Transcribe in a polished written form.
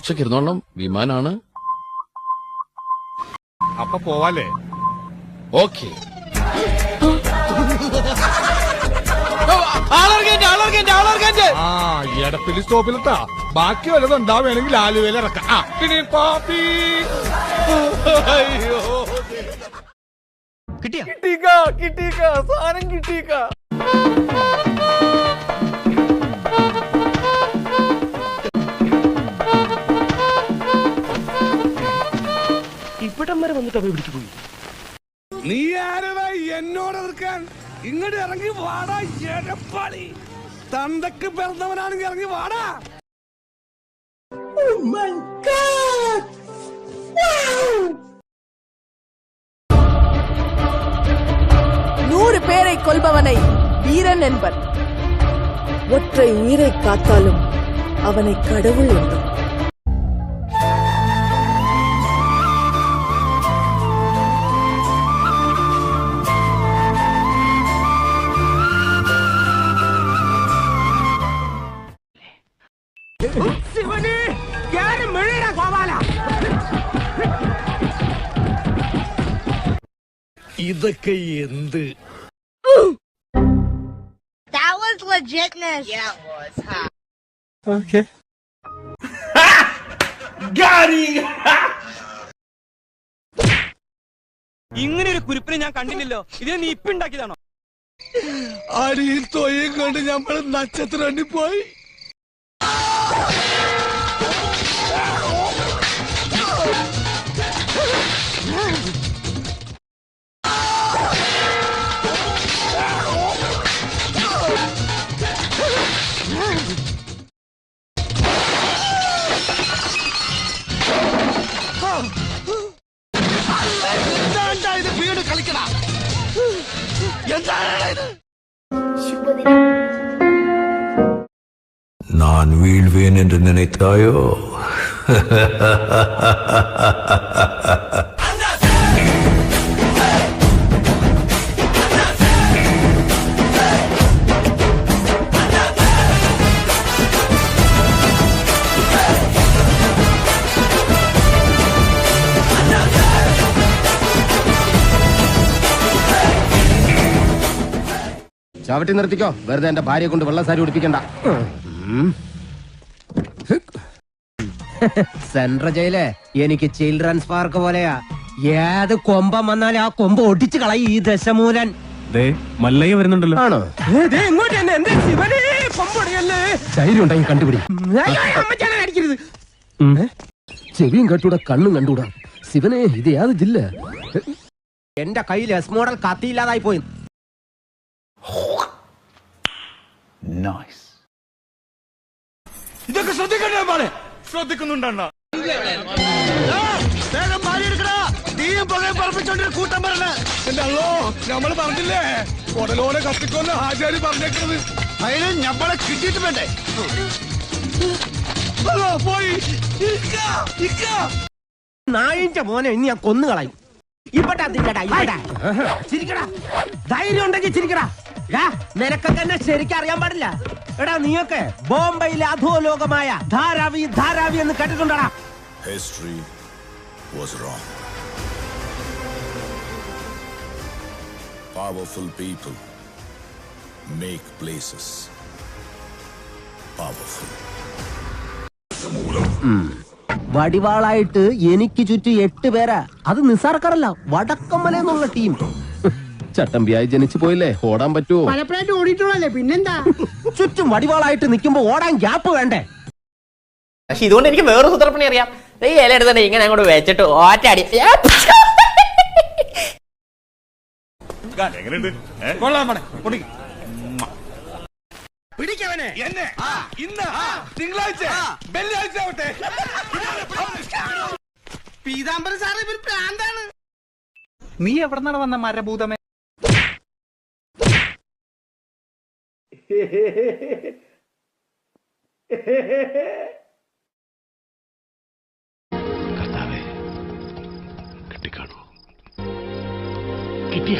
ഉച്ചക്ക് ഇരുന്നോളം വിമാനാണ്. അപ്പൊ പോവാലേ? ഓക്കെ. എടപ്പിലി സ്റ്റോപ്പിലെത്താ. ബാക്കി വല്ലതും ഉണ്ടാവുകയാണെങ്കിൽ ആലുവയിൽ ഇറക്കാം. പാപ്പി കിട്ടിയേക്ക സാധനം കിട്ടിയേക്ക. ഇവിടം വരെ വന്നിട്ട് അവ പിടിച്ചു പോയി. നീ ആരടാ എന്നോട് എതിർക്കാൻ? ഇങ്ങോട്ട് ഇറങ്ങി വാടാ എടപ്പാളി. തന്തക്ക് പിറന്നവനാണെങ്കിൽ ഇറങ്ങി വാടാ. நூறு பேரை கொல்பவனை வீரன் என்பர். ஒற்றை உயிரை காத்தாலும் அவனை கடவுள் என்பர். ഇതൊക്കെ എന്ത്? That was legitness. Yeah, it was. Huh? Okay. ഇങ്ങനെ ഒരു കുരിപ്പിനെ ഞാൻ കണ്ടില്ലല്ലോ. ഇതിനെ നീ ഇപ്പൊ ഉണ്ടാക്കിയതാണോ? അടിയിൽ തൊയ്യം കൊണ്ട് നമ്മൾ നക്ഷത്രം പോയി. நான் வீழ்வேன் என்று நினைத்தாயோ? ചവിട്ടി നിർത്തിക്കോ. വെറുതെ എന്റെ ഭാര്യയെ കൊണ്ട് വെള്ള സാരി ഉടുപ്പിക്കണ്ട. സെൻട്രൽ ജയില് എനിക്ക് ചിൽഡ്രൻസ് പാർക്ക് പോലെയാ. ഏത് കൊമ്പം വന്നാലും ആ കൊമ്പ് ഒടിച്ചു കളയും ഈ ദശമൂലൻ. മല്ലയ്യ വരുന്നുണ്ടല്ലോ. ആണോ? ധൈര്യം ഉണ്ടെങ്കിൽ കണ്ടുപിടി. ചെവിയും കണ്ടൂടാ, കണ്ണും കണ്ടൂടാ. ശിവനെ, ഇത് യാത് ജില്ല. എന്റെ കയ്യിൽ എസ് മോഡൽ കത്തിയില്ലാതായി പോയി. ഇതൊക്കെ ശ്രദ്ധിക്കണ്ടേ മോനെ? ശ്രദ്ധിക്കുന്നുണ്ടോ? കൂട്ടം പറഞ്ഞ എന്തല്ലോ നമ്മള് പറഞ്ഞില്ലേ, ഉടലോടെ കത്തിക്കൊന്ന് ആചാരി പറഞ്ഞേക്കുന്നത്. അതിന് ഞമ്മളെ കിട്ടിയിട്ട് വേണ്ടേ? പോയി നായിന്റെ മോനെ ഇനി ഞാൻ കൊന്നുകളയും. ഇവിടെ ചിരിക്കടാ. ധൈര്യം ഉണ്ടെങ്കിൽ ചിരിക്കടാ. നിനക്കൊക്കെ എന്നെ ശരിക്കും അറിയാൻ പാടില്ല. എടാ, നീയൊക്കെ ബോംബെയിലെ അധോലോകമായ ധാരാവി ധാരാവി എന്ന് കേട്ടിട്ടുണ്ടടാ. History was wrong. Powerful people make places powerful. വടിവാളായിട്ട് എനിക്ക് ചുറ്റും 8 പേരാ. അത് നിസ്സാർക്കാരല്ല, വടക്കമ്മല എന്നുള്ള ടീം. ചട്ടമ്പിയായി ജനിച്ചു പോയില്ലേ, ഓടാൻ പറ്റുമോ? പലപ്പോഴായിട്ട് ഓടിയിട്ടുള്ളല്ലേ, പിന്നെന്താ? ചുറ്റും വടിവാളായിട്ട് നിൽക്കുമ്പോ ഓടാൻ ഗ്യാപ്പ് വേണ്ടേ? പക്ഷെ ഇതുകൊണ്ട് എനിക്ക് വേറൊരു സൂത്രപ്പണി അറിയാം. ഈ ഇല എടുത്തന്നെ ഇങ്ങനെ അങ്ങോട്ട് വെച്ചിട്ട് ഒറ്റയടി. പിടിക്കവനെ എന്നെ ഇന്ന് തിങ്കളാഴ്ച വെള്ളിയാഴ്ച ആവട്ടെ. പീതാംബരൻ സാറ് ഇവര് പ്രാന്താണ്. നീ എവിടെ നിന്നാണ് വന്ന മരഭൂതമേ? കർത്താവേ, കിട്ടിക്കാണോ? കിട്ടിയ